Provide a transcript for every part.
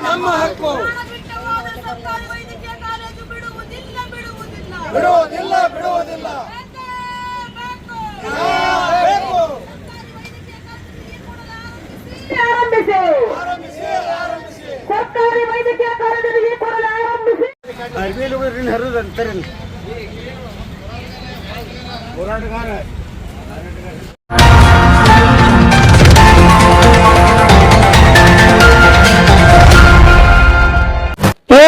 ನಮ್ಮ ಹಕ್ಕು ಸರ್ಕಾರಿ ವೈದ್ಯಕೀಯ ಕಾಲೇಜು ಬಿಡುವುದಿಲ್ಲ ಬಿಡುವುದಿಲ್ಲ ಬಿಡುವುದಿಲ್ಲ ಬೇಕು ಆರಂಭಿಸಿ ಸರ್ಕಾರಿ ವೈದ್ಯಕೀಯ ಕಾಲೇಜಿಗೆ ಕೊಡಲು ಆರಂಭಿಸಿ ಹೋರಾಟಗಾರ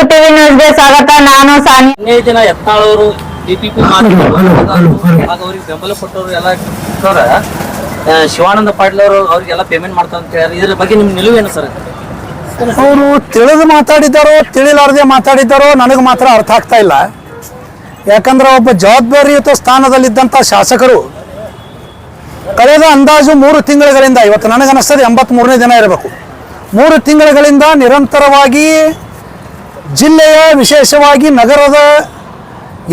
ಟಿವಿ ನ್ಯೂಸ್ಗೆ ಸ್ವಾಗತ. ನಾನು ಸಾನಿ. ದಿನ ಯತ್ನಾಳವರು ಡಿಪಿಪಿ ಅವ್ರಿಗೆ ಬೆಂಬಲ ಕೊಟ್ಟವರು ಎಲ್ಲ ಶಿವಾನಂದ ಪಾಟೀಲ್ ಅವರು ಅವ್ರಿಗೆಲ್ಲ ಪೇಮೆಂಟ್ ಮಾಡ್ತಾರೆ ಅಂತ ಹೇಳಿ, ಇದ್ರ ಬಗ್ಗೆ ನಿಮ್ ನಿಲುವೇನು ಸರ್? ಅವರು ತಿಳಿದು ಮಾತಾಡಿದ್ದಾರೋ ತಿಳಿಲಾರದೆ ಮಾತಾಡಿದ್ದಾರೋ ನನಗೆ ಮಾತ್ರ ಅರ್ಥ ಆಗ್ತಾ ಇಲ್ಲ. ಯಾಕಂದ್ರೆ ಒಬ್ಬ ಜವಾಬ್ದಾರಿಯುತ ಸ್ಥಾನದಲ್ಲಿದ್ದಂಥ ಶಾಸಕರು ಕಳೆದ ಅಂದಾಜು 3 ತಿಂಗಳುಗಳಿಂದ, ಇವತ್ತು ನನಗನ್ನಿಸ್ತದೆ 83ನೇ ದಿನ ಇರಬೇಕು, 3 ತಿಂಗಳುಗಳಿಂದ ನಿರಂತರವಾಗಿ ಜಿಲ್ಲೆಯ ವಿಶೇಷವಾಗಿ ನಗರದ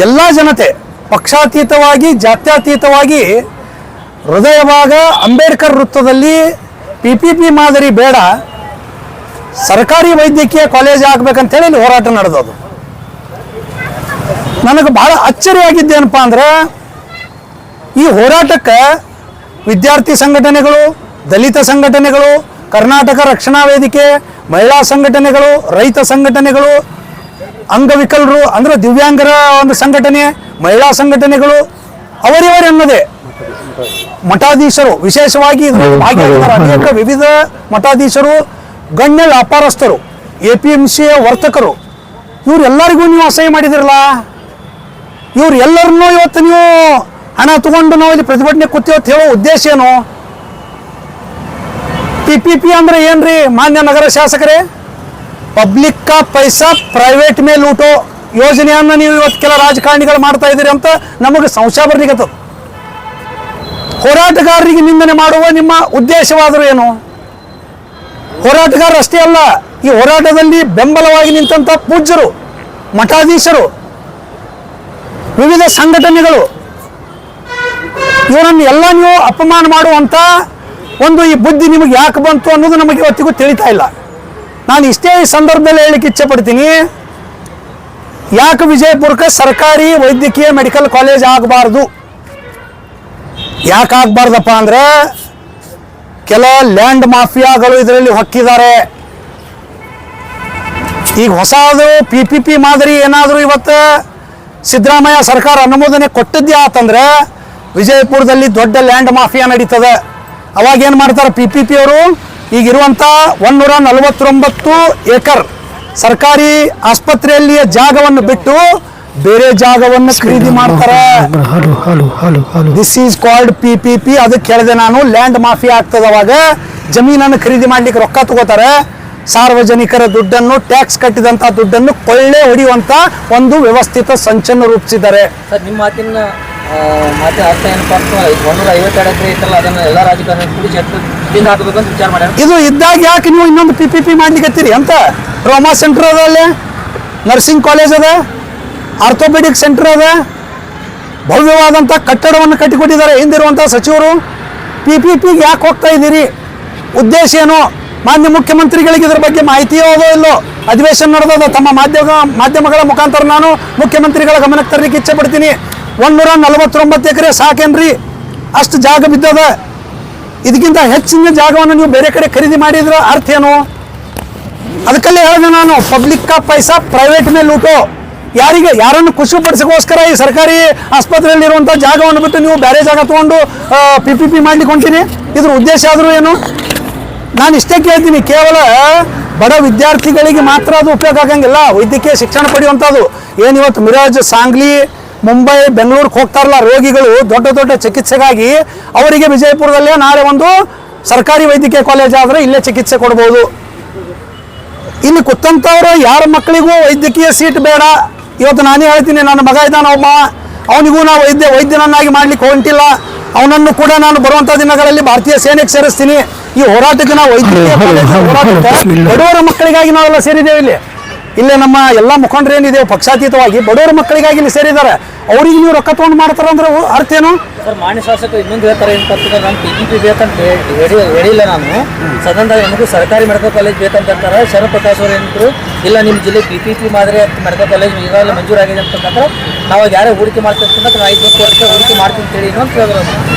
ಎಲ್ಲ ಜನತೆ ಪಕ್ಷಾತೀತವಾಗಿ ಜಾತ್ಯತೀತವಾಗಿ ಹೃದಯ ಭಾಗ ಅಂಬೇಡ್ಕರ್ ವೃತ್ತದಲ್ಲಿ PPP ಮಾದರಿ ಬೇಡ, ಸರ್ಕಾರಿ ವೈದ್ಯಕೀಯ ಕಾಲೇಜ್ ಆಗ್ಬೇಕಂತೇಳಿ ಇಲ್ಲಿ ಹೋರಾಟ ನಡೆದದು. ನನಗೆ ಬಹಳ ಅಚ್ಚರಿಯಾಗಿದ್ದೇನಪ್ಪ ಅಂದ್ರೆ, ಈ ಹೋರಾಟಕ್ಕೆ ವಿದ್ಯಾರ್ಥಿ ಸಂಘಟನೆಗಳು, ದಲಿತ ಸಂಘಟನೆಗಳು, ಕರ್ನಾಟಕ ರಕ್ಷಣಾ ವೇದಿಕೆ, ಮಹಿಳಾ ಸಂಘಟನೆಗಳು, ರೈತ ಸಂಘಟನೆಗಳು, ಅಂಗವಿಕಲರು ಅಂದ್ರೆ ದಿವ್ಯಾಂಗರ ಒಂದು ಸಂಘಟನೆ, ಮಹಿಳಾ ಸಂಘಟನೆಗಳು, ಅವರಿವರೆನ್ನದೇ ಮಠಾಧೀಶರು ವಿಶೇಷವಾಗಿ ಅನೇಕ ವಿವಿಧ ಮಠಾಧೀಶರು, ಗಣ್ಯ ವ್ಯಾಪಾರಸ್ಥರು, APMC ವರ್ತಕರು, ಇವರೆಲ್ಲರಿಗೂ ನೀವು ಅಸಹ್ಯ ಮಾಡಿದಿರಲ್ಲ. ಇವರೆಲ್ಲರನ್ನೂ ಇವತ್ತು ನೀವು ಹಣ ತಗೊಂಡು ನಾವು ಇಲ್ಲಿ ಪ್ರತಿಭಟನೆ ಕೂತೀವತ್ತು ಹೇಳೋ ಉದ್ದೇಶ ಏನು? PPP ಅಂದ್ರೆ ಏನ್ರಿ ಮಾನ್ಯ ನಗರ ಶಾಸಕರೇ? ಪಬ್ಲಿಕ್ ಕಾ ಪೈಸಾ ಪ್ರೈವೇಟ್ ಮೇಲೆ ಲೂಟೋ ಯೋಜನೆಯನ್ನ ನೀವು ಇವತ್ತು ಕೆಲ ರಾಜಕಾರಣಿಗಳು ಮಾಡ್ತಾ ಇದ್ದೀರಿ ಅಂತ ನಮಗೆ ಸಂಶಯ ಬರ್ಲಿಕ್ಕತ್ತದ. ಹೋರಾಟಗಾರರಿಗೆ ನಿಂದನೆ ಮಾಡುವ ನಿಮ್ಮ ಉದ್ದೇಶವಾದರೂ ಏನು? ಹೋರಾಟಗಾರರು ಅಷ್ಟೇ ಅಲ್ಲ, ಈ ಹೋರಾಟದಲ್ಲಿ ಬೆಂಬಲವಾಗಿ ನಿಂತ ಪೂಜ್ಯರು, ಮಠಾಧೀಶರು, ವಿವಿಧ ಸಂಘಟನೆಗಳು, ಇವರನ್ನು ಎಲ್ಲ ನೀವು ಅಪಮಾನ ಮಾಡುವಂತ ಒಂದು ಈ ಬುದ್ಧಿ ನಿಮಗೆ ಯಾಕೆ ಬಂತು ಅನ್ನೋದು ನಮಗೆ ಇವತ್ತಿಗೂ ತಿಳಿತಾ ಇಲ್ಲ. ನಾನು ಇಷ್ಟೇ ಈ ಸಂದರ್ಭದಲ್ಲಿ ಹೇಳಲಿಕ್ಕೆ ಇಚ್ಛೆ ಪಡ್ತೀನಿ, ಯಾಕೆ ವಿಜಯಪುರಕ್ಕೆ ಸರ್ಕಾರಿ ವೈದ್ಯಕೀಯ ಮೆಡಿಕಲ್ ಕಾಲೇಜ್ ಆಗಬಾರ್ದು? ಯಾಕೆ ಆಗಬಾರ್ದಪ್ಪ ಅಂದ್ರೆ, ಕೆಲ ಲ್ಯಾಂಡ್ ಮಾಫಿಯಾಗಳು ಇದರಲ್ಲಿ ಹೊಕ್ಕಿದ್ದಾರೆ. ಈಗ ಹೊಸದು PPP ಮಾದರಿ ಏನಾದರೂ ಇವತ್ತು ಸಿದ್ದರಾಮಯ್ಯ ಸರ್ಕಾರ ಅನುಮೋದನೆ ಕೊಟ್ಟಿದ್ಯಾ ಅಂತಂದ್ರೆ ವಿಜಯಪುರದಲ್ಲಿ ದೊಡ್ಡ ಲ್ಯಾಂಡ್ ಮಾಫಿಯಾ ನಡೀತದೆ. ಅವಾಗ ಏನು ಮಾಡ್ತಾರೆ PPP ಅವರು? ಈಗಿರುವಂಥ 149 ಏಕರ್ ಸರ್ಕಾರಿ ಆಸ್ಪತ್ರೆಯಲ್ಲಿಯ ಜಾಗವನ್ನು ಬಿಟ್ಟು ಬೇರೆ ಜಾಗವನ್ನು ಖರೀದಿ ಮಾಡ್ತಾರೆ. This is called PPP. ಅದಕ್ಕೆ ಹೇಳಿದೆ ನಾನು, ಲ್ಯಾಂಡ್ ಮಾಫಿಯಾ ಆಗ್ತದೆ. ಅವಾಗ ಜಮೀನನ್ನು ಖರೀದಿ ಮಾಡ್ಲಿಕ್ಕೆ ರೊಕ್ಕ ತಗೋತಾರೆ. ಸಾರ್ವಜನಿಕರ ದುಡ್ಡನ್ನು, ಟ್ಯಾಕ್ಸ್ ಕಟ್ಟಿದಂತ ದುಡ್ಡನ್ನು ಕೊಳ್ಳೆ ಹೊಡೆಯುವಂತ ಒಂದು ವ್ಯವಸ್ಥಿತ ಸಂಚನ್ನು ರೂಪಿಸಿದ್ದಾರೆ. ಸರ್, ನಿಮ್ಮ ಮಾತಿನ ಅರ್ಥ ಏನಪ್ಪಾ ಅಂತ 152 ಎಕರೆ ಐತಲ್ಲ, ಅದನ್ನ ಎಲ್ಲ ರಾಜಕಾರಣಿ ಕೂಡಿ ಹಾಕಬೇಕಂತ ವಿಚಾರ ಮಾಡ್ಯಾರ. ಇದು ಇದ್ದಾಗ ಯಾಕೆ ನೀವು ಇನ್ನೊಂದು PPP ಮಾಡ್ಲಿಕ್ಕತ್ತೀರಿ ಅಂತ? ಟ್ರಾಮಾ ಸೆಂಟರ್ ಅದ, ಅಲ್ಲಿ ನರ್ಸಿಂಗ್ ಕಾಲೇಜ್ ಅದ, ಆರ್ಥೋಪೆಡಿಕ್ ಸೆಂಟರ್ ಅದ, ಭವ್ಯವಾದಂಥ ಕಟ್ಟಡವನ್ನು ಕಟ್ಟಿಕೊಟ್ಟಿದ್ದಾರೆ ಹಿಂದಿರುವಂಥ ಸಚಿವರು. PPP ಯಾಕೆ ಹೋಗ್ತಾ ಇದ್ದೀರಿ? ಉದ್ದೇಶ ಏನು? ಮಾನ್ಯ ಮುಖ್ಯಮಂತ್ರಿಗಳಿಗೆ ಇದರ ಬಗ್ಗೆ ಮಾಹಿತಿ ಹೋದೋ ಇಲ್ಲೋ? ಅಧಿವೇಶನ ನಡೆದ ತಮ್ಮ ಮಾಧ್ಯಮಗಳ ಮುಖಾಂತರ ನಾನು ಮುಖ್ಯಮಂತ್ರಿಗಳ ಗಮನಕ್ಕೆ ತರಲಿಕ್ಕೆ ಇಚ್ಛೆ ಪಡ್ತೀನಿ. 149 ಎಕರೆ ಸಾಕೇನ್ರಿ? ಅಷ್ಟು ಜಾಗ ಬಿದ್ದದ. ಇದಕ್ಕಿಂತ ಹೆಚ್ಚಿನ ಜಾಗವನ್ನು ನೀವು ಬೇರೆ ಕಡೆ ಖರೀದಿ ಮಾಡಿದ್ರ ಅರ್ಥ ಏನು? ಅದಕ್ಕಲ್ಲೇ ಹೇಳಿದೆ ನಾನು, ಪಬ್ಲಿಕ್ ಕಾ ಪೈಸಾ ಪ್ರೈವೇಟ್ ಮೇಲೆ ಲೂಟೋ. ಯಾರನ್ನು ಖುಷಿಪಡಿಸೋಸ್ಕರ ಈ ಸರ್ಕಾರಿ ಆಸ್ಪತ್ರೆಯಲ್ಲಿರುವಂಥ ಜಾಗವನ್ನು ಬಿಟ್ಟು ನೀವು ಬೇರೆ ಜಾಗ ತಗೊಂಡು PPP ಮಾಡ್ಲಿಕ್ಕೆ ಹೊಂಟೀನಿ. ಇದ್ರ ಉದ್ದೇಶ ಆದರೂ ಏನು? ನಾನು ಇಷ್ಟೇ ಕೇಳ್ತೀನಿ, ಕೇವಲ ಬಡ ವಿದ್ಯಾರ್ಥಿಗಳಿಗೆ ಮಾತ್ರ ಅದು ಉಪಯೋಗ ಆಗಂಗಿಲ್ಲ. ವೈದ್ಯಕೀಯ ಶಿಕ್ಷಣ ಪಡೆಯುವಂಥದ್ದು ಏನು ಇವತ್ತು ಮಿರಾಜ್, ಸಾಂಗ್ಲಿ, ಮುಂಬೈ, ಬೆಂಗಳೂರಿಗೆ ಹೋಗ್ತಾರಲ್ಲ ರೋಗಿಗಳು ದೊಡ್ಡ ದೊಡ್ಡ ಚಿಕಿತ್ಸೆಗಾಗಿ, ಅವರಿಗೆ ವಿಜಯಪುರದಲ್ಲೇ ನಾಳೆ ಒಂದು ಸರ್ಕಾರಿ ವೈದ್ಯಕೀಯ ಕಾಲೇಜ್ ಆದರೆ ಇಲ್ಲೇ ಚಿಕಿತ್ಸೆ ಕೊಡ್ಬೋದು. ಇಲ್ಲಿ ಕೂತಂಥವ್ರು ಯಾರ ಮಕ್ಕಳಿಗೂ ವೈದ್ಯಕೀಯ ಸೀಟ್ ಬೇಡ. ಇವತ್ತು ನಾನೇ ಹೇಳ್ತೀನಿ, ನನ್ನ ಮಗ ಇದ್ದಾನ ಒಬ್ಬ, ಅವನಿಗೂ ನಾವು ವೈದ್ಯನನ್ನಾಗಿ ಮಾಡ್ಲಿಕ್ಕೆ ಹೊಂಟಿಲ್ಲ. ಅವನನ್ನು ಕೂಡ ನಾನು ಬರುವಂಥ ದಿನಗಳಲ್ಲಿ ಭಾರತೀಯ ಸೇನೆಗೆ ಸೇರಿಸ್ತೀನಿ. ಈ ಹೋರಾಟಕ್ಕೆ ನಾವು ವೈದ್ಯಕೀಯ ಬಡವರ ಮಕ್ಕಳಿಗಾಗಿ ನಾವೆಲ್ಲ ಸೇರಿದ್ದೇವೆ. ಇಲ್ಲಿ ಇಲ್ಲೇ ನಮ್ಮ ಎಲ್ಲ ಮುಖಂಡರು ಏನಿದೆ ಪಕ್ಷಾತೀತವಾಗಿ ಬಡವರ ಮಕ್ಕಳಿಗಾಗಿ ಇಲ್ಲಿ ಸೇರಿದ್ದಾರೆ. ಅವ್ರಿಗೆ ನೀವು ರೊಕ್ಕ ತೊಗೊಂಡು ಮಾಡ್ತಾರ ಅಂದ್ರೆ ಅರ್ಥ ಏನು? ಸರ್ ಮಾನ್ಯ ಶಾಸಕರು ಇನ್ನೊಂದು ಹೇಳ್ತಾರೆ ಏನಂತ ನಾನು PPP ಬೇಕಂತ ಹೇಳಿಲ್ಲ. ನಾನು ಸದನದಾಗ ನನಗೂ ಸರ್ಕಾರಿ ಮೆಡಿಕಲ್ ಕಾಲೇಜ್ ಬೇಕಂತ ಹೇಳ್ತಾರೆ. ಶರತ್ ಪ್ರಕಾಶ್ ಅವರು ಏನಂತರು ಇಲ್ಲ ನಿಮ್ಮ ಜಿಲ್ಲೆ PPP ಮಾದರಿ ಮೆಡಿಕಲ್ ಕಾಲೇಜ್ ಈಗಾಗಲೇ ಮಂಜೂರಾಗಿದೆ ಅಂತಂದ್ರೆ ನಾವು ಯಾರೇ ಹೂಡಿಕೆ ಮಾಡ್ತೀವಿ ಅಂತಂದ್ರೆ ನಾವು 5 ವರ್ಷ ಹೂಡಿಕೆ ಮಾಡ್ತೀನಿ ಅಂತ ಹೇಳಿ ಅಂತ ಹೇಳಿದ್ರು.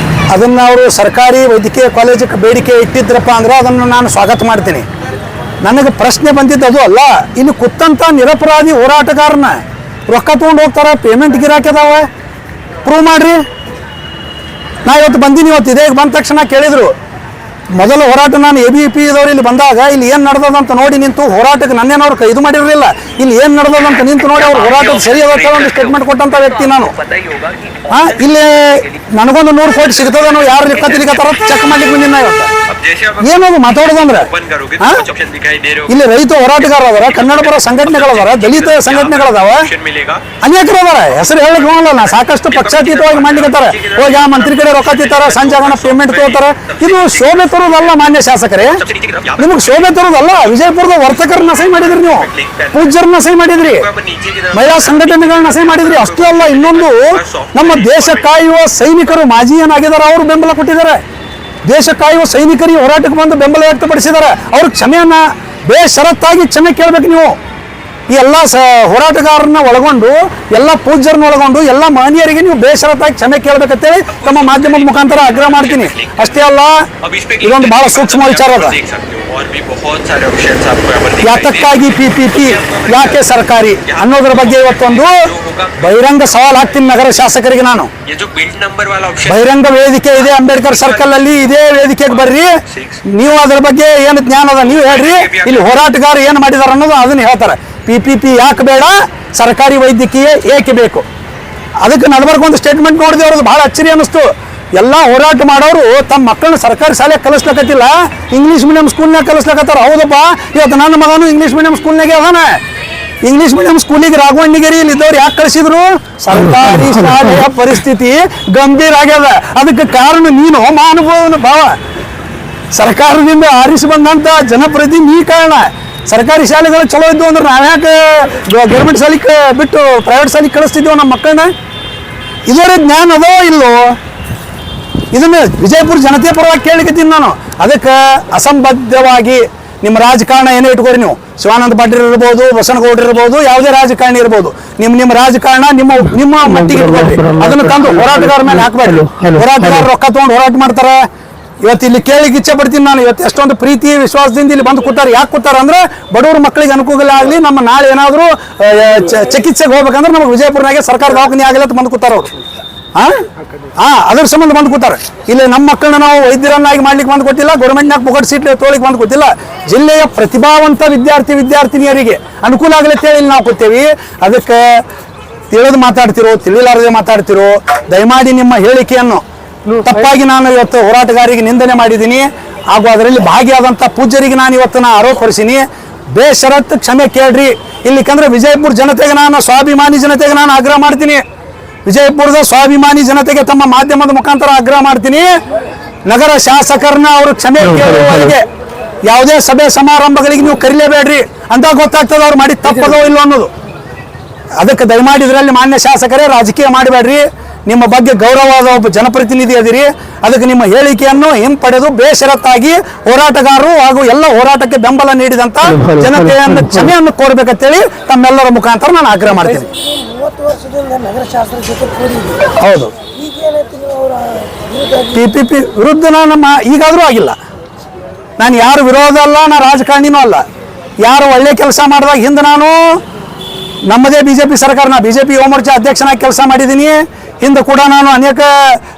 ಅದನ್ನು ಅವರು ಸರ್ಕಾರಿ ವೈದ್ಯಕೀಯ ಕಾಲೇಜಿಗೆ ಬೇಡಿಕೆ ಇಟ್ಟಿದ್ರಪ್ಪ ಅಂದ್ರೆ ಅದನ್ನು ನಾನು ಸ್ವಾಗತ ಮಾಡ್ತೀನಿ. ನನಗೆ ಪ್ರಶ್ನೆ ಬಂದಿದ್ದು ಅದು ಅಲ್ಲ. ಇಲ್ಲಿ ಕುತ್ತಂತ ನಿರಪರಾಧಿ ಹೋರಾಟಗಾರನ ರೊಕ್ಕ ತೊಗೊಂಡು ಹೋಗ್ತಾರೆ, ಪೇಮೆಂಟ್ ಗಿರಾಕಿದಾವ, ಪ್ರೂವ್ ಮಾಡ್ರಿ. ನಾ ಇವತ್ತು ಬಂದೀನಿ. ಇವತ್ತು ಇದೇ ಬಂದ ತಕ್ಷಣ ಕೇಳಿದರು. ಮೊದಲ ಹೋರಾಟ ನಾನು ABP ಇದವ್ರು ಇಲ್ಲಿ ಬಂದಾಗ ಇಲ್ಲಿ ಏನು ನಡೆದದಂತ ನೋಡಿ ನಿಂತು ಹೋರಾಟಕ್ಕೆ ನನ್ನೇನವ್ರು ಇದು ಮಾಡಿರಲಿಲ್ಲ. ಇಲ್ಲಿ ಏನು ನಡೆದದಂತ ನಿಂತು ನೋಡಿ ಅವ್ರು ಹೋರಾಟದ ಸರಿ ಅದ ಒಂದು ಸ್ಟೇಟ್ಮೆಂಟ್ ಕೊಟ್ಟಂತ ವ್ಯಕ್ತಿ ನಾನು. ಇಲ್ಲಿ ನನಗೊಂದು 100 ಕೋಟಿ ಸಿಗ್ತದನೋ ಯಾರು ಲೆಕ್ಕ ತಿಲಿಕತ್ತಾರ ಚೆಕ್ ಮಾಡ್ಲಿಕ್ಕೆ ಬಂದಿನ ಇವತ್ತು. ಏನದು ಮಾತಾಡೋದಂದ್ರೆ ಇಲ್ಲಿ ರೈತ ಹೋರಾಟಗಾರ ಅದಾರ, ಕನ್ನಡ ಪರ ಸಂಘಟನೆಗಳದಾರ, ದಲಿತ ಸಂಘಟನೆಗಳದಾವ, ಅನೇಕರು ಅದಾರ. ಹೆಸರು ಹೇಳಕ್ ಹೋಗಲ್ಲ. ನಾ ಸಾಕಷ್ಟು ಪಕ್ಷಾತೀತವಾಗಿ ಮಾಡ್ಲಿಕ್ಕತ್ತಾರ. ಹೋಗಿ ಆ ಮಂತ್ರಿ ಕಡೆ ರೊಕ್ಕ ತಿಂತಾರ, ಸಂಜೆ ಆಗೋಣ ಪೇಮೆಂಟ್ ತಗೋತಾರ. ಇದು ಶೋಭೆ ತರೋದಲ್ಲ ಮಾನ್ಯ ಶಾಸಕರೇ, ನಿಮಗೆ ಶೋಭೆ ತರೋದಲ್ಲ. ವಿಜಯಪುರದ ವರ್ತಕರನ್ನ ಸಹಿ ಮಾಡಿದ್ರಿ, ನೀವು ಪೂಜ್ಯರನ್ನ ಸಹಿ ಮಾಡಿದ್ರಿ, ಮಹಿಳಾ ಸಂಘಟನೆಗಳನ್ನ ಸಹಿ ಮಾಡಿದ್ರಿ. ಅಷ್ಟೇ ಅಲ್ಲ, ಇನ್ನೊಂದು ನಮ್ಮ ದೇಶ ಕಾಯುವ ಸೈನಿಕರು ಮಾಜಿ ಏನಾಗಿದ್ದಾರೆ ಅವರು ಬೆಂಬಲ ಕೊಟ್ಟಿದ್ದಾರೆ. ದೇಶ ಕಾಯುವ ಸೈನಿಕರಿಗೆ ಹೋರಾಟಕ್ಕೆ ಬಂದು ಬೆಂಬಲ ವ್ಯಕ್ತಪಡಿಸಿದ್ದಾರೆ. ಅವ್ರಿಗೆ ಕ್ಷಮೆಯನ್ನ ಬೇಷರತ್ತಾಗಿ ಕ್ಷಮೆ ಕೇಳಬೇಕು ನೀವು. ಈ ಎಲ್ಲ ಹೋರಾಟಗಾರರನ್ನ ಒಳಗೊಂಡು, ಎಲ್ಲ ಪೂಜ್ಯರನ್ನ ಒಳಗೊಂಡು, ಎಲ್ಲ ಮಹನೀಯರಿಗೆ ನೀವು ಬೇಷರತ್ತಾಗಿ ಕ್ಷಮೆ ಕೇಳಬೇಕಂತೇಳಿ ತಮ್ಮ ಮಾಧ್ಯಮದ ಮುಖಾಂತರ ಆಗ್ರಹ ಮಾಡ್ತೀನಿ. ಅಷ್ಟೇ ಅಲ್ಲ, ಇದೊಂದು ಬಹಳ ಸೂಕ್ಷ್ಮ ವಿಚಾರ ಅದ. ಯಾತಕ್ಕಾಗಿ PPP, ಯಾಕೆ ಸರ್ಕಾರಿ ಅನ್ನೋದ್ರ ಬಗ್ಗೆ ಇವತ್ತೊಂದು ಬಹಿರಂಗ ಸವಾಲ್ ಹಾಕ್ತೀನಿ ನಗರ ಶಾಸಕರಿಗೆ ನಾನು. ಬಹಿರಂಗ ವೇದಿಕೆ ಇದೆ ಅಂಬೇಡ್ಕರ್ ಸರ್ಕಲ್ ಅಲ್ಲಿ, ಇದೇ ವೇದಿಕೆಗೆ ಬರ್ರಿ. ನೀವು ಅದ್ರ ಬಗ್ಗೆ ಏನು ಜ್ಞಾನ ಅದ ನೀವು ಹೇಳ್ರಿ. ಇಲ್ಲಿ ಹೋರಾಟಗಾರ ಏನು ಮಾಡಿದಾರ ಅನ್ನೋದು ಅದನ್ನ ಹೇಳ್ತಾರೆ. PPP ಯಾಕೆ ಬೇಡ, ಸರ್ಕಾರಿ ವೈದ್ಯಕೀಯ ಏಕೆ ಬೇಕು. ಅದಕ್ಕೆ ನಡ್ಬರ್ಗ ಒಂದು ಸ್ಟೇಟ್ಮೆಂಟ್ ನೋಡಿದೆ, ಅವ್ರದ್ದು ಬಹಳ ಅಚ್ಚರಿ ಅನ್ನಿಸ್ತು. ಎಲ್ಲ ಹೋರಾಟ ಮಾಡೋರು ತಮ್ಮ ಮಕ್ಕಳನ್ನ ಸರ್ಕಾರಿ ಶಾಲೆಗೆ ಕಲಿಸ್ಲಕತ್ತಿಲ್ಲ, ಇಂಗ್ಲೀಷ್ ಮೀಡಿಯಂ ಸ್ಕೂಲ್ನಾಗ ಕಲಿಸ್ಲಕತ್ತಾರ. ಹೌದಪ್ಪ, ಇವತ್ತು ನನ್ನ ಮಗನು ಇಂಗ್ಲೀಷ್ ಮೀಡಿಯಂ ಸ್ಕೂಲ್ನಾಗೆ ಅದಾನ. ಇಂಗ್ಲೀಷ್ ಮೀಡಿಯಂ ಸ್ಕೂಲಿಗೆ ರಾಘವಣ್ಣಗಿರಿಯಲ್ಲಿ ಇದ್ದವ್ರು ಯಾಕೆ ಕಳಿಸಿದ್ರು? ಸರ್ಕಾರಿ ಶಾಲೆಯ ಪರಿಸ್ಥಿತಿ ಗಂಭೀರ ಆಗ್ಯದ. ಅದಕ್ಕೆ ಕಾರಣ ನೀನು ಮಹಾನುಭಾವನ ಭಾವ. ಸರ್ಕಾರದಿಂದ ಆರಿಸಿ ಬಂದಂತ ಜನಪ್ರತಿನಿಧಿ ನೀ ಕಾರಣ. ಸರ್ಕಾರಿ ಶಾಲೆಗಳು ಚಲೋ ಇದ್ದು ಅಂದ್ರೆ ನಾವ್ಯಾಕೆ ಗೌರ್ಮೆಂಟ್ ಶಾಲೆಗೆ ಬಿಟ್ಟು ಪ್ರೈವೇಟ್ ಶಾಲೆಗೆ ಕಳಿಸ್ತಿದ್ದೀವಿ ನಮ್ಮ ಮಕ್ಕಳನ್ನ? ಇದರ ಜ್ಞಾನ ಅದೋ ಇಲ್ಲೋ? ಇದನ್ನ ವಿಜಯಪುರ ಜನತೆ ಪರವಾಗಿ ಕೇಳಿಕತ್ತೀನಿ ನಾನು. ಅದಕ್ಕೆ ಅಸಂಬದ್ಧವಾಗಿ ನಿಮ್ಮ ರಾಜಕಾರಣ ಏನೇ ಇಟ್ಕೋರಿ ನೀವು, ಶಿವಾನಂದ ಪಾಟೀಲ್ ಇರ್ಬೋದು, ಬಸನಗೌಡ್ರು ಇರ್ಬೋದು, ಯಾವುದೇ ರಾಜಕಾರಣಿ ಇರ್ಬೋದು, ನಿಮ್ಮ ರಾಜಕಾರಣ ನಿಮ್ಮ ಮಟ್ಟಿಗೆ ಇಟ್ಕೊಳ್ರಿ. ಅದನ್ನು ತಂದು ಹೋರಾಟಗಾರ ಮೇಲೆ ಹಾಕ್ಬೇಡ್ರಿ. ಹೋರಾಟಗಾರ ರೊಕ್ಕ ತಗೊಂಡು ಹೋರಾಟ ಮಾಡ್ತಾರ. ಇವತ್ತು ಇಲ್ಲಿ ಕೇಳಿಗೆ ಇಚ್ಛೆ ಪಡ್ತೀನಿ ನಾನು. ಇವತ್ತು ಎಷ್ಟೊಂದು ಪ್ರೀತಿ ವಿಶ್ವಾಸದಿಂದ ಇಲ್ಲಿ ಬಂದು ಕೂತಾರ. ಯಾಕೆ ಕೂತಾರ ಅಂದ್ರೆ ಬಡವ್ರ ಮಕ್ಕಳಿಗೆ ಅನುಕೂಲ ಆಗಲಿ, ನಮ್ಮ ನಾಳೆ ಏನಾದರೂ ಚಿಕಿತ್ಸೆಗೆ ಹೋಗ್ಬೇಕಂದ್ರೆ ನಮಗೆ ವಿಜಯಪುರನಾಗೆ ಸರ್ಕಾರ ದವಾಖಾನೆ ಆಗಲಿ ಅಂತ ಬಂದು ಕೂತಾರ ಅವರು. ಅದ್ರ ಸಂಬಂಧ ಬಂದು ಕೂತಾರೆ. ಇಲ್ಲಿ ನಮ್ಮ ಮಕ್ಕಳನ್ನ ನಾವು ವೈದ್ಯರನ್ನಾಗಿ ಮಾಡ್ಲಿಕ್ಕೆ ಬಂದು ಕೊಟ್ಟಿಲ್ಲ, ಗೌರ್ಮೆಂಟ್ನಾಗ ಪುಗಟ್ ಸೀಟ್ ತೋಳಿಗೆ ಬಂದು ಕೊಟ್ಟಿಲ್ಲ. ಜಿಲ್ಲೆಯ ಪ್ರತಿಭಾವಂತ ವಿದ್ಯಾರ್ಥಿನಿಯರಿಗೆ ಅನುಕೂಲ ಆಗಲಿ ಅಂತೇಳಿ ನಾವು ಕೂತೇವಿ. ಅದಕ್ಕೆ ತಿಳಿದು ಮಾತಾಡ್ತಿರೋ ತಿಳಿಲಾರದೆ ಮಾತಾಡ್ತಿರೋ, ದಯಮಾಡಿ ನಿಮ್ಮ ಹೇಳಿಕೆಯನ್ನು ತಪ್ಪಾಗಿ ನಾನು ಇವತ್ತು ಹೋರಾಟಗಾರರಿಗೆ ನಿಂದನೆ ಮಾಡಿದ್ದೀನಿ. ಹಾಗೂ ಅದರಲ್ಲಿ ಭಾಗಿಯಾದಂಥ ಪೂಜ್ಯರಿಗೆ ನಾನು ಇವತ್ತು ಆರೋಪಪಡಿಸಿನಿ. ಬೇಷರತ್ತು ಕ್ಷಮೆ ಕೇಳ್ರಿ. ಇಲ್ಲಿಕಂದ್ರೆ ವಿಜಯಪುರ ಜನತೆಗೆ ನಾನು, ಸ್ವಾಭಿಮಾನಿ ಜನತೆಗೆ ನಾನು ಆಗ್ರಹ ಮಾಡ್ತೀನಿ. ವಿಜಯಪುರದ ಸ್ವಾಭಿಮಾನಿ ಜನತೆಗೆ ತಮ್ಮ ಮಾಧ್ಯಮದ ಮುಖಾಂತರ ಆಗ್ರಹ ಮಾಡ್ತೀನಿ. ನಗರ ಶಾಸಕರನ್ನ ಅವರು ಕ್ಷಮೆ ಕೇಳುವವರೆಗೆ ಯಾವುದೇ ಸಭೆ ಸಮಾರಂಭಗಳಿಗೆ ನೀವು ಕರೀಲೇಬೇಡ್ರಿ ಅಂತ ಗೊತ್ತಾಗ್ತದೆ ಅವ್ರು ಮಾಡಿ ತಪ್ಪದೋ ಇಲ್ಲೋ ಅನ್ನೋದು. ಅದಕ್ಕೆ ದಯಮಾಡಿ ಇದರಲ್ಲಿ ಮಾನ್ಯ ಶಾಸಕರೇ ರಾಜಕೀಯ ಮಾಡಬೇಡ್ರಿ. ನಿಮ್ಮ ಬಗ್ಗೆ ಗೌರವವಾದ ಒಬ್ಬ ಜನಪ್ರತಿನಿಧಿ ಅದಿರಿ. ಅದಕ್ಕೆ ನಿಮ್ಮ ಹೇಳಿಕೆಯನ್ನು ಹಿಂಪಡೆದು ಬೇಷರತ್ತಾಗಿ ಹೋರಾಟಗಾರರು ಹಾಗೂ ಎಲ್ಲ ಹೋರಾಟಕ್ಕೆ ಬೆಂಬಲ ನೀಡಿದಂತ ಜನತೆಯನ್ನು ಕ್ಷಮೆಯನ್ನು ಕೋರಬೇಕಂತೇಳಿ ತಮ್ಮೆಲ್ಲರ ಮುಖಾಂತರ ನಾನು ಆಗ್ರಹ ಮಾಡ್ತೀನಿ. 30 ವರ್ಷದಿಂದ ನಗರ ಶಾಸಕರ ಜೊತೆ ಕೂಡಿದ್ವಿ. ಹೌದು, PPP ವಿರುದ್ಧ ನಮ್ಮ ಈಗಾದರೂ ಆಗಿಲ್ಲ. ನಾನು ಯಾರು ವಿರೋಧ ಅಲ್ಲ, ನಾ ರಾಜಕಾರಣಿನೂ ಅಲ್ಲ. ಯಾರು ಒಳ್ಳೆ ಕೆಲಸ ಮಾಡಿದಾಗ ಹಿಂದೆ ನಾನು ನಮ್ಮದೇ BJP ಸರ್ಕಾರ, ನಾ BJP ಯುವ ಮೋರ್ಚಾ ಅಧ್ಯಕ್ಷನಾಗಿ ಕೆಲಸ ಮಾಡಿದ್ದೀನಿ. ಹಿಂದೆ ಕೂಡ ನಾನು ಅನೇಕ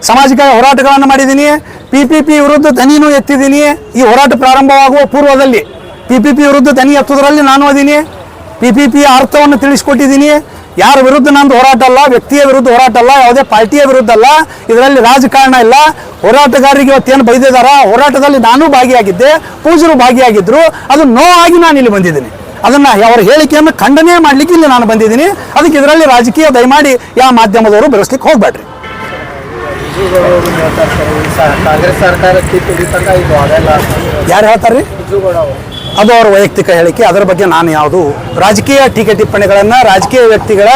ಸಾಮಾಜಿಕ ಹೋರಾಟಗಳನ್ನು ಮಾಡಿದ್ದೀನಿ. PPP ವಿರುದ್ಧ ದನಿನೂ ಎತ್ತಿದ್ದೀನಿ. ಈ ಹೋರಾಟ ಪ್ರಾರಂಭವಾಗುವ ಪೂರ್ವದಲ್ಲಿ PPP ವಿರುದ್ಧ ದನಿ ಎತ್ತುವುದರಲ್ಲಿ ನಾನು ಅದೀನಿ. PPP ಅರ್ಥವನ್ನು ತಿಳಿಸ್ಕೊಟ್ಟಿದ್ದೀನಿ. ಯಾರ ವಿರುದ್ಧ ನಂದು ಹೋರಾಟ ಅಲ್ಲ, ವ್ಯಕ್ತಿಯ ವಿರುದ್ಧ ಹೋರಾಟ ಅಲ್ಲ, ಯಾವುದೇ ಪಾರ್ಟಿಯ ವಿರುದ್ಧ ಅಲ್ಲ. ಇದರಲ್ಲಿ ರಾಜಕಾರಣ ಇಲ್ಲ. ಹೋರಾಟಗಾರರಿಗೆ ಇವತ್ತೇನು ಬೈದಿದ್ದಾರ, ಹೋರಾಟದಲ್ಲಿ ನಾನು ಭಾಗಿಯಾಗಿದ್ದೆ, ಪೂಜರು ಭಾಗಿಯಾಗಿದ್ದರು. ಅದು ನೋವಾಗಿ ನಾನು ಇಲ್ಲಿ ಬಂದಿದ್ದೀನಿ. ಅದನ್ನ ಅವರ ಹೇಳಿಕೆಯನ್ನು ಖಂಡನೆ ಮಾಡ್ಲಿಕ್ಕೆ ಇಲ್ಲಿ ನಾನು ಬಂದಿದ್ದೀನಿ. ಅದಕ್ಕೆ ಇದರಲ್ಲಿ ರಾಜಕೀಯ ದಯಮಾಡಿ ಯಾವ ಮಾಧ್ಯಮದವರು ಬೆಳೆಸ್ಲಿಕ್ಕೆ ಹೋಗ್ಬೇಡ್ರಿ. ಕಾಂಗ್ರೆಸ್ ಸರ್ಕಾರ ಯಾರು ಹೇಳ್ತಾರ್ರಿ? ಅದು ಅವರ ವೈಯಕ್ತಿಕ ಹೇಳಿಕೆ. ಅದರ ಬಗ್ಗೆ ನಾನು ಯಾವುದು ರಾಜಕೀಯ ಟೀಕೆ ಟಿಪ್ಪಣಿಗಳನ್ನು ರಾಜಕೀಯ ವ್ಯಕ್ತಿಗಳ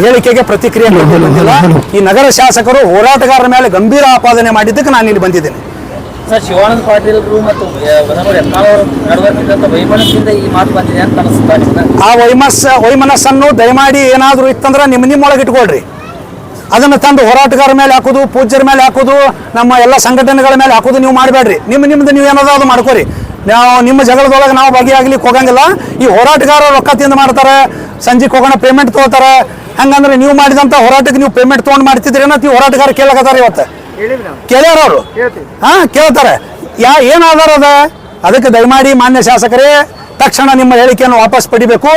ಹೇಳಿಕೆಗೆ ಪ್ರತಿಕ್ರಿಯೆ ನೀಡುವುದಿಲ್ಲ. ಈ ನಗರ ಶಾಸಕರು ಹೋರಾಟಗಾರರ ಮೇಲೆ ಗಂಭೀರ ಆಪಾದನೆ ಮಾಡಿದ್ದಕ್ಕೆ ನಾನು ಇಲ್ಲಿ ಬಂದಿದ್ದೇನೆ. ಸರ್, ಶಿವಾನಂದ ಪಾಟೀಲ್ರು ಮತ್ತು ಯತ್ನಾಳ್ ಅವರ ನಡುವಂತ ವೈಮನಸ್ಸಿಂದ ಈ ಮಾತು ಬಂದಿದೆ ಅಂತ ಅನಿಸುತ್ತಾ? ಆ ವೈಮನಸ್ಸನ್ನು ದಯಮಾಡಿ ಏನಾದರೂ ಇತ್ತಂದ್ರೆ ನಿಮ್ಮೊಳಗೆ ಇಟ್ಕೊಳ್ರಿ. ಅದನ್ನು ತಂದು ಹೋರಾಟಗಾರರ ಮೇಲೆ ಹಾಕೋದು, ಪೂಜ್ಯರ ಮೇಲೆ ಹಾಕೋದು, ನಮ್ಮ ಎಲ್ಲ ಸಂಘಟನೆಗಳ ಮೇಲೆ ಹಾಕೋದು ನೀವು ಮಾಡಬೇಡ್ರಿ. ನಿಮ್ದು ನೀವು ಏನಾದ್ರು ಅದು ಮಾಡ್ಕೋರಿ. ನಾವು ನಿಮ್ಮ ಜಗಳದೊಳಗೆ ನಾವು ಭಾಗಿಯಾಗ್ಲಿಕ್ಕೆ ಹೋಗಂಗಿಲ್ಲ. ಈ ಹೋರಾಟಗಾರರು ರೊಕ್ಕ ತಿಂದು ಮಾಡ್ತಾರೆ, ಸಂಜೆಗೆ ಹೋಗೋಣ ಪೇಮೆಂಟ್ ತೊಗೋತಾರೆ. ಹಂಗಂದ್ರೆ ನೀವು ಮಾಡಿದಂಥ ಹೋರಾಟಕ್ಕೆ ನೀವು ಪೇಮೆಂಟ್ ತೊಗೊಂಡು ಮಾಡ್ತಿದ್ರಿ ಅನ್ನೋ ಈ ಹೋರಾಟಗಾರ ಕೇಳಕತ್ತಾರೆ. ಇವತ್ತು ಕೇಳ್ಯಾರ ಅವರು ಕೇಳ್ತಾರೆ. ಏನು ಆಧಾರ ಅದ? ಅದಕ್ಕೆ ದಯಮಾಡಿ ಮಾನ್ಯ ಶಾಸಕರೇ ತಕ್ಷಣ ನಿಮ್ಮ ಹೇಳಿಕೆಯನ್ನು ವಾಪಸ್ ಪಡಿಬೇಕು.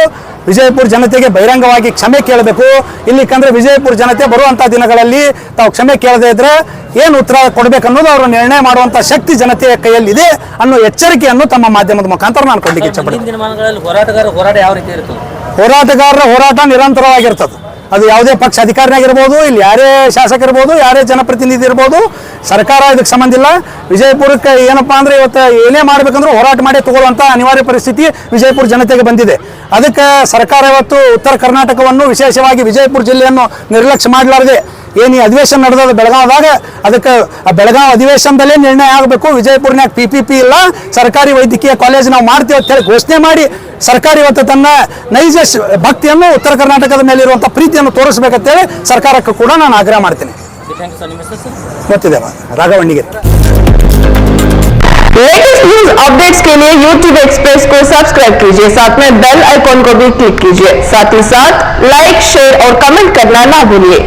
ವಿಜಯಪುರ ಜನತೆಗೆ ಬಹಿರಂಗವಾಗಿ ಕ್ಷಮೆ ಕೇಳಬೇಕು. ಇಲ್ಲಿಕಂದ್ರೆ ವಿಜಯಪುರ ಜನತೆ ಬರುವಂಥ ದಿನಗಳಲ್ಲಿ ತಾವು ಕ್ಷಮೆ ಕೇಳದೇ ಇದ್ರೆ ಏನು ಉತ್ತರ ಕೊಡಬೇಕನ್ನೋದು ಅವರು ನಿರ್ಣಯ ಮಾಡುವಂಥ ಶಕ್ತಿ ಜನತೆಯ ಕೈಯಲ್ಲಿದೆ ಅನ್ನೋ ಎಚ್ಚರಿಕೆಯನ್ನು ತಮ್ಮ ಮಾಧ್ಯಮದ ಮುಖಾಂತರ ನಾನು ಕೊಡಲಿಕ್ಕೆ ಇಚ್ಛೆಪಡ್ತೀನಿ. ದಿನಮಾನಗಳಲ್ಲಿ ಹೋರಾಟ ಯಾವ ರೀತಿ ಇರ್ತದೆ? ಹೋರಾಟಗಾರರ ಹೋರಾಟ ನಿರಂತರವಾಗಿರ್ತದೆ. ಅದು ಯಾವುದೇ ಪಕ್ಷ ಅಧಿಕಾರಿನಾಗಿರ್ಬೋದು, ಇಲ್ಲಿ ಯಾರೇ ಶಾಸಕರಿರ್ಬೋದು, ಯಾರೇ ಜನಪ್ರತಿನಿಧಿ ಇರ್ಬೋದು, ಸರ್ಕಾರ ಇದಕ್ಕೆ ಸಂಬಂಧ ಇಲ್ಲ. ವಿಜಯಪುರಕ್ಕೆ ಏನಪ್ಪಾ ಅಂದ್ರೆ ಇವತ್ತು ಏನೇ ಮಾಡ್ಬೇಕಂದ್ರೂ ಹೋರಾಟ ಮಾಡಿ ತಗೊಳ್ಳುವಂಥ ಅನಿವಾರ್ಯ ಪರಿಸ್ಥಿತಿ ವಿಜಯಪುರ ಜನತೆಗೆ ಬಂದಿದೆ. ಅದಕ್ಕೆ ಸರ್ಕಾರ ಇವತ್ತು ಉತ್ತರ ಕರ್ನಾಟಕವನ್ನು, ವಿಶೇಷವಾಗಿ ವಿಜಯಪುರ ಜಿಲ್ಲೆಯನ್ನು ನಿರ್ಲಕ್ಷ್ಯ ಮಾಡಲಾರದೆ ಏನು ಈ ಅಧಿವೇಶನ ನಡೆದ ಬೆಳಗಾವದಾಗ, ಅದಕ್ಕೆ ಆ ಬೆಳಗಾವಿ ಅಧಿವೇಶನದಲ್ಲೇ ನಿರ್ಣಯ ಆಗಬೇಕು. ವಿಜಯಪುರನ್ಯಾಗ PPP ಇಲ್ಲ, ಸರ್ಕಾರಿ ವೈದ್ಯಕೀಯ ಕಾಲೇಜ್ ನಾವು ಮಾಡ್ತೀವಿ ಅಂತ ಹೇಳಿ ಘೋಷಣೆ ಮಾಡಿ ಸರ್ಕಾರ ಇವತ್ತು ತನ್ನ ನೈಜ ಭಕ್ತಿಯನ್ನು, ಉತ್ತರ ಕರ್ನಾಟಕದ ಮೇಲಿರುವಂಥ ಪ್ರೀತಿಯನ್ನು ತೋರಿಸಬೇಕಂತೇಳಿ ಸರ್ಕಾರಕ್ಕೂ ಕೂಡ ನಾನು ಆಗ್ರಹ ಮಾಡ್ತೀನಿ. ಗೊತ್ತಿದೆ ರಾಘವಣ್ಣಿಗೆ. लेटेस्ट न्यूज अपडेट्स के लिए YouTube एक्सप्रेस को सब्सक्राइब कीजिए, साथ में बेल आइकॉन को भी क्लिक कीजिए। साथ ही साथ लाइक, शेयर और कमेंट करना ना भूलिए।